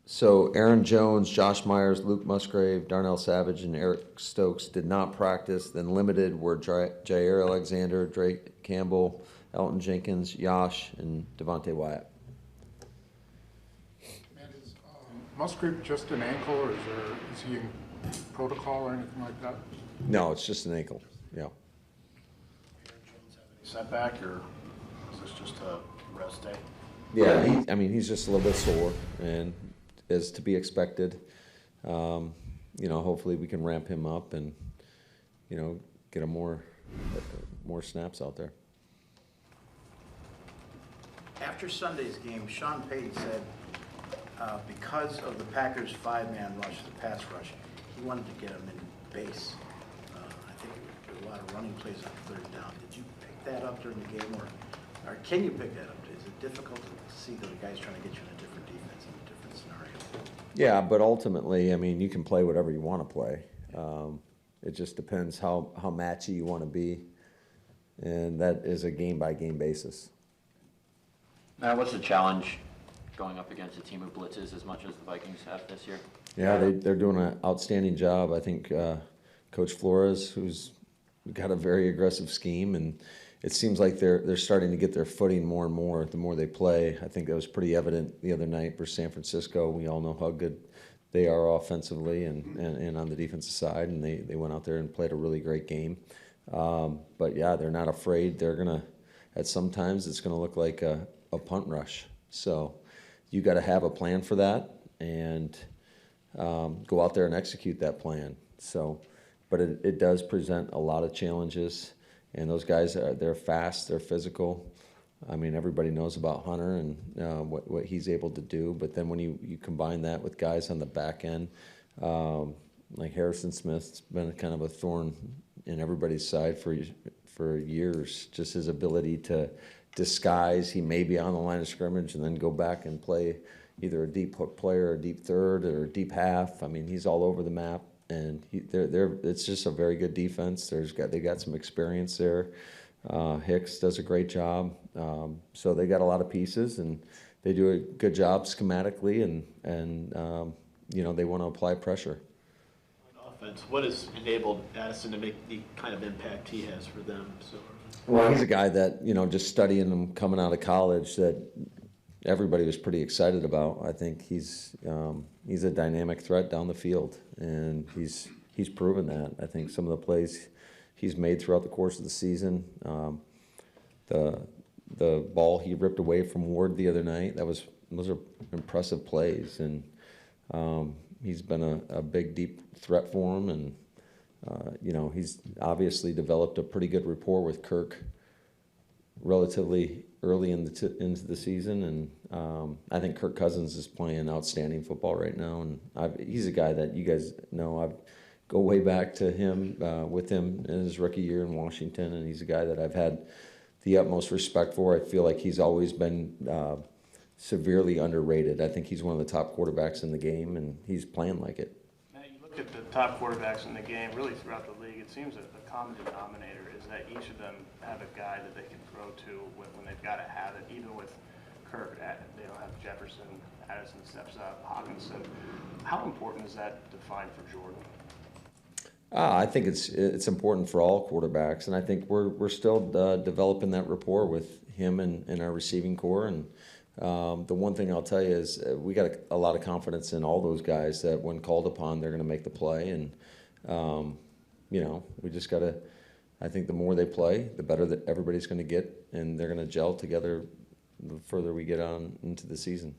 So Aaron Jones, Josh Myers, Luke Musgrave, Darnell Savage, and Eric Stokes did not practice. Then limited were Jair Alexander, Drake Campbell, Elton Jenkins, Yash, and Devontae Wyatt. And is Musgrave just an ankle, or is he in protocol or anything like that? No, it's just an ankle. Yeah. Setback, or is this just a rest day? Yeah, he's just a little bit sore, and is to be expected. Hopefully we can ramp him up and, get him more snaps out there. After Sunday's game, Sean Payton said because of the Packers' five-man rush, the pass rush, he wanted to get him in base. I think there were a lot of running plays on third down. Did you pick that up during the game, or can you pick that up? Is it difficult to see that the guy's trying to get you in a different defense, in a different scenario? Yeah, but ultimately, you can play whatever you want to play. It just depends how matchy you want to be, and that is a game-by-game basis. Now, what's the challenge going up against a team who blitzes as much as the Vikings have this year? Yeah, they're doing an outstanding job. I think Coach Flores, who's got a very aggressive scheme, and it seems like they're starting to get their footing more and more the more they play. I think that was pretty evident the other night for San Francisco. We all know how good they are offensively and on the defensive side, and they went out there and played a really great game. But yeah, they're not afraid. They're gonna, at some times, it's gonna look like a punt rush. So you got to have a plan for that and go out there and execute that plan. So, but it does present a lot of challenges. And those guys, they're fast, they're physical. Everybody knows about Hunter and what he's able to do. But then when you combine that with guys on the back end, like Harrison Smith's been kind of a thorn in everybody's side for years. Just his ability to disguise. He may be on the line of scrimmage and then go back and play either a deep hook player, or a deep third, or a deep half. He's all over the map. And it's just a very good defense. They got some experience there. Hicks does a great job. So they got a lot of pieces, and they do a good job schematically, and they want to apply pressure. On offense, what has enabled Addison to make the kind of impact he has for them? Well, he's a guy that, just studying him coming out of college, that everybody was pretty excited about. I think he's a dynamic threat down the field, and he's proven that. I think some of the plays he's made throughout the course of the season, the ball he ripped away from Ward the other night, those are impressive plays, and he's been a big deep threat for him, and he's obviously developed a pretty good rapport with Kirk relatively early into the season, and I think Kirk Cousins is playing outstanding football right now, and he's a guy that you guys know. I go way back to him with him in his rookie year in Washington, and he's a guy that I've had the utmost respect for. I feel like he's always been severely underrated. I think he's one of the top quarterbacks in the game, and he's playing like it. Matt, you look at the top quarterbacks in the game, really throughout the league, it seems that the common denominator is that each of them have a guy that they can throw to when they've got to have it. Even with Kirk, they don't have Jefferson, Addison steps up, Hawkinson. How important is that to find for Jordan? I think it's important for all quarterbacks, and I think we're still developing that rapport with him and our receiving core. And the one thing I'll tell you is we got a lot of confidence in all those guys that when called upon, they're going to make the play. And we just got to. I think the more they play, the better that everybody's going to get, and they're going to gel together the further we get on into the season.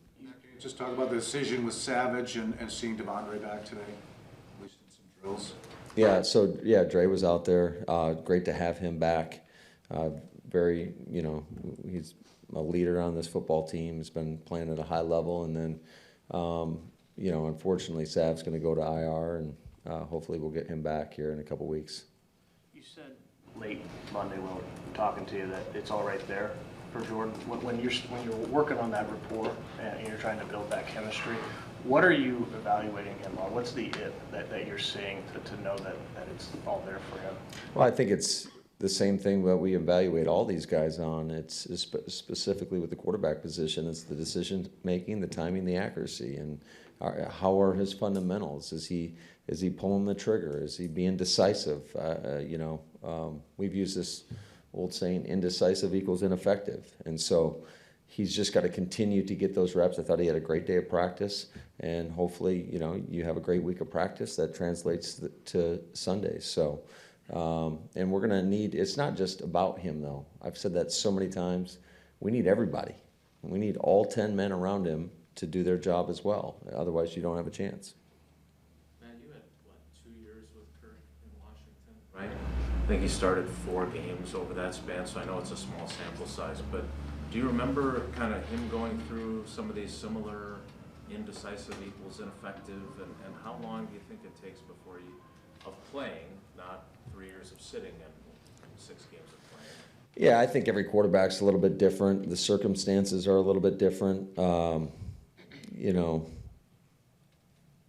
Just talk about the decision with Savage and seeing Devondre back today, at least in some drills. Yeah, so Dre was out there. Great to have him back. Very, he's a leader on this football team. He's been playing at a high level, and then, unfortunately, Sav's going to go to IR, and hopefully we'll get him back here in a couple weeks. You said late Monday when we were talking to you that it's all right there for Jordan. When you're working on that rapport and you're trying to build that chemistry, what are you evaluating him on? What's the it that you're seeing to know that it's all there for him? Well, I think it's the same thing that we evaluate all these guys on. It's specifically with the quarterback position. It's the decision making, the timing, the accuracy, and how are his fundamentals? Is he pulling the trigger? Is he being decisive? We've used this old saying, indecisive equals ineffective, and so he's just got to continue to get those reps. I thought he had a great day of practice, and hopefully, you have a great week of practice that translates to Sundays. So. And we're going to need, it's not just about him, though. I've said that so many times. We need everybody. We need all 10 men around him to do their job as well. Otherwise, you don't have a chance. Matt, you had, 2 years with Kirk in Washington, right? I think he started 4 games over that span, so I know it's a small sample size. But do you remember kind of him going through some of these similar indecisive equals ineffective? And how long do you think it takes before of playing, not 3 years of sitting and 6 games of playing? Yeah, I think every quarterback's a little bit different. The circumstances are a little bit different.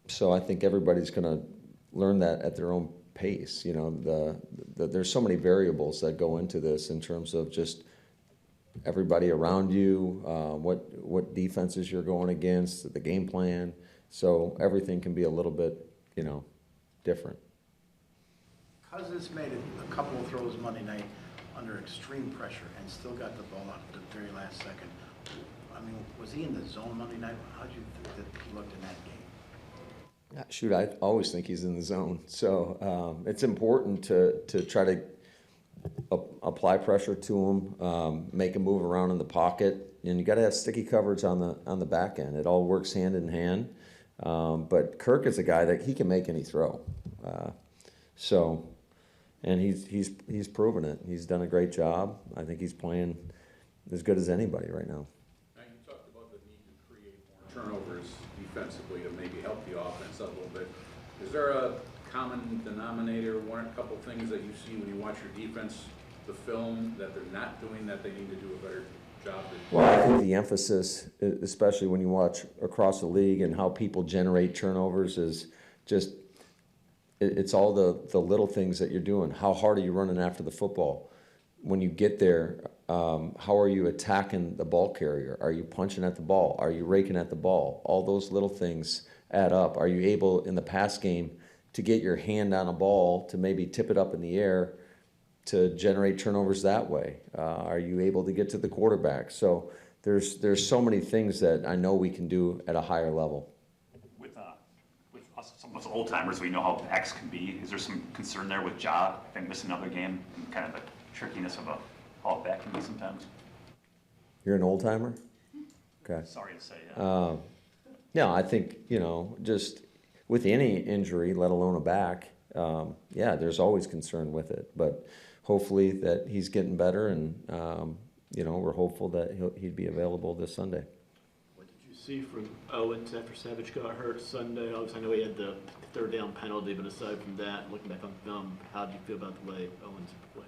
So I think everybody's going to learn that at their own pace. There's so many variables that go into this in terms of just everybody around you, what defenses you're going against, the game plan. So everything can be a little bit, different. Cousins made a couple of throws Monday night under extreme pressure and still got the ball out at the very last second. I mean, was he in the zone Monday night? How did you think that he looked in that game? Shoot, I always think he's in the zone. So it's important to try to apply pressure to him, make him move around in the pocket, and you got to have sticky coverage on the back end. It all works hand in hand. But Kirk is a guy that he can make any throw. And he's proven it. He's done a great job. I think he's playing as good as anybody right now. Now, you talked about the need to create more turnovers defensively to maybe help the offense up a little bit. Is there a common denominator, a couple things that you see when you watch your defense, the film, that they're not doing that they need to do a better job? Well, I think the emphasis, especially when you watch across the league and how people generate turnovers, is just it's all the little things that you're doing. How hard are you running after the football? When you get there, how are you attacking the ball carrier? Are you punching at the ball? Are you raking at the ball? All those little things add up. Are you able in the pass game to get your hand on a ball to maybe tip it up in the air to generate turnovers that way? Are you able to get to the quarterback? So there's so many things that I know we can do at a higher level. With us, some of us old timers, we know how X can be. Is there some concern there with Ja? I think missing another game and kind of the trickiness of how back can be sometimes. You're an old timer? Okay. Sorry to say. Yeah. No, I think just with any injury, let alone a back, there's always concern with it. But hopefully that he's getting better, and we're hopeful that he'd be available this Sunday. What did you see from Owens after Savage got hurt Sunday? Obviously, I know he had the third down penalty, but aside from that, looking back on film, how did you feel about the way Owens played?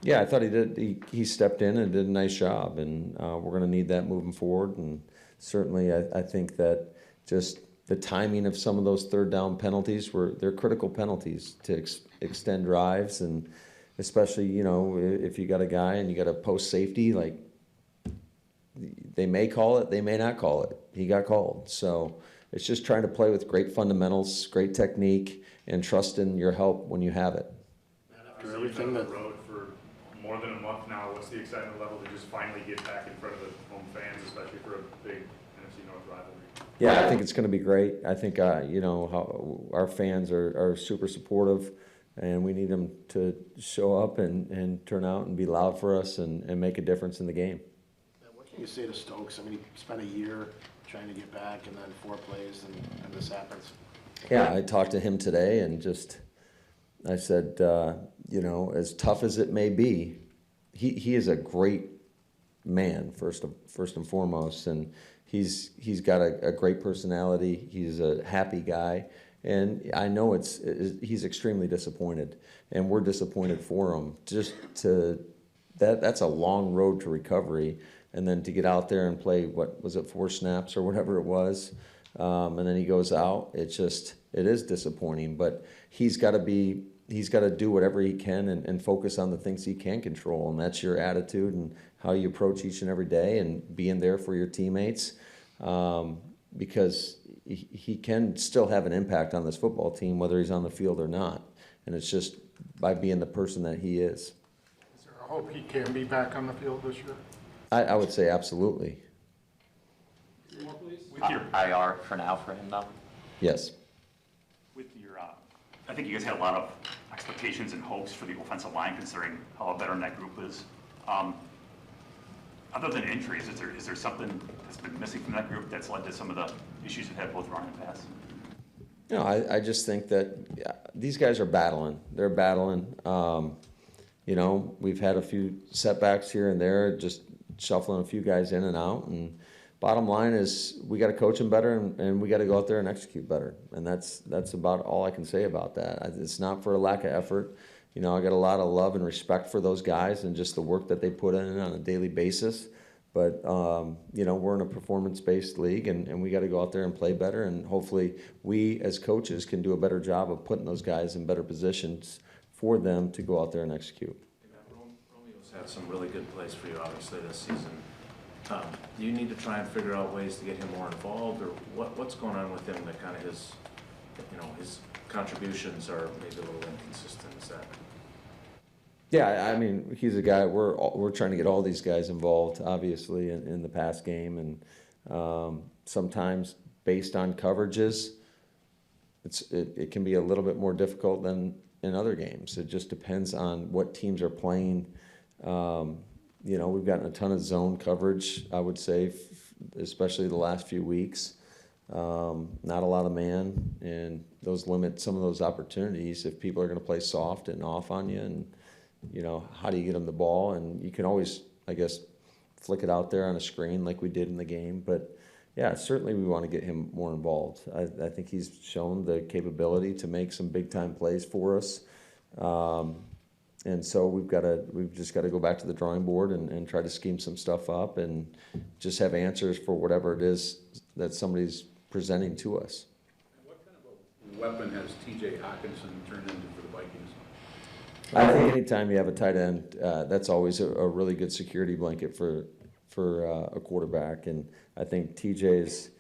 Yeah, I thought he did. He stepped in and did a nice job, and we're going to need that moving forward. And certainly, I think that just the timing of some of those third down penalties they're critical penalties to extend drives, and especially if you got a guy and you got a post safety, like they may call it, they may not call it. He got called, so it's just trying to play with great fundamentals, great technique, and trust in your help when you have it. After everything that road for more than a month now, what's the excitement level to just finally get back in front of the home fans, especially for a big NFC North rivalry? Yeah, I think it's going to be great. I think how our fans are super supportive, and we need them to show up and turn out and be loud for us and make a difference in the game. What can you say to Stokes? I mean, he spent a year trying to get back, and then 4 plays, and this happens. Yeah, I talked to him today, and I said, as tough as it may be, he is a great man, first and foremost, and he's got a great personality. He's a happy guy, and I know he's extremely disappointed, and we're disappointed for him. That's a long road to recovery, and then to get out there and play, what was it, 4 snaps or whatever it was, and then he goes out. It is disappointing, but he's got to be he's got to do whatever he can and focus on the things he can control, and that's your attitude and how you approach each and every day and being there for your teammates, because he can still have an impact on this football team whether he's on the field or not, and it's just by being the person that he is. Is there a hope he can be back on the field this year? I would say absolutely. With your, IR for now for him though? Yes. with your, I think you guys had a lot of expectations and hopes for the offensive line considering how veteran that group is. Other than injuries, is there something that's been missing from that group that's led to some of the issues you've had both run and pass? No, I just think that these guys are battling. They're battling. You know, we've had a few setbacks here and there, just shuffling a few guys in and out. And bottom line is we got to coach them better, and we got to go out there and execute better. And that's about all I can say about that. It's not for a lack of effort. You know, I got a lot of love and respect for those guys and just the work that they put in on a daily basis. But, you know, we're in a performance-based league, and we got to go out there and play better. And hopefully we as coaches can do a better job of putting those guys in better positions for them to go out there and execute. Romeo's had some really good plays for you, obviously, this season. Do you need to try and figure out ways to get him more involved, or what's going on with him that kind of his contributions are maybe a little inconsistent? Is that? Yeah, I mean, he's a guy, we're trying to get all these guys involved, obviously, in the pass game, and sometimes based on coverages, it can be a little bit more difficult than in other games. It just depends on what teams are playing. You know, we've gotten a ton of zone coverage, I would say, especially the last few weeks. Not a lot of man, and those limit some of those opportunities if people are going to play soft and off on you. And you know, how do you get them the ball? And you can always, I guess, flick it out there on a screen like we did in the game. But yeah, certainly we want to get him more involved. I think he's shown the capability to make some big time plays for us. And so we've just got to go back to the drawing board and try to scheme some stuff up and just have answers for whatever it is that somebody's presenting to us. What kind of a weapon has T.J. Hawkinson turned into for the Vikings? I think anytime you have a tight end, that's always a really good security blanket for a quarterback. And I think TJ's,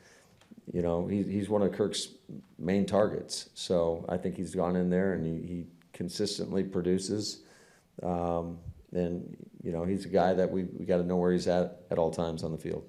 you know, he's one of Kirk's main targets. So I think he's gone in there and he consistently produces. And, you know, he's a guy that we got to know where he's at all times on the field.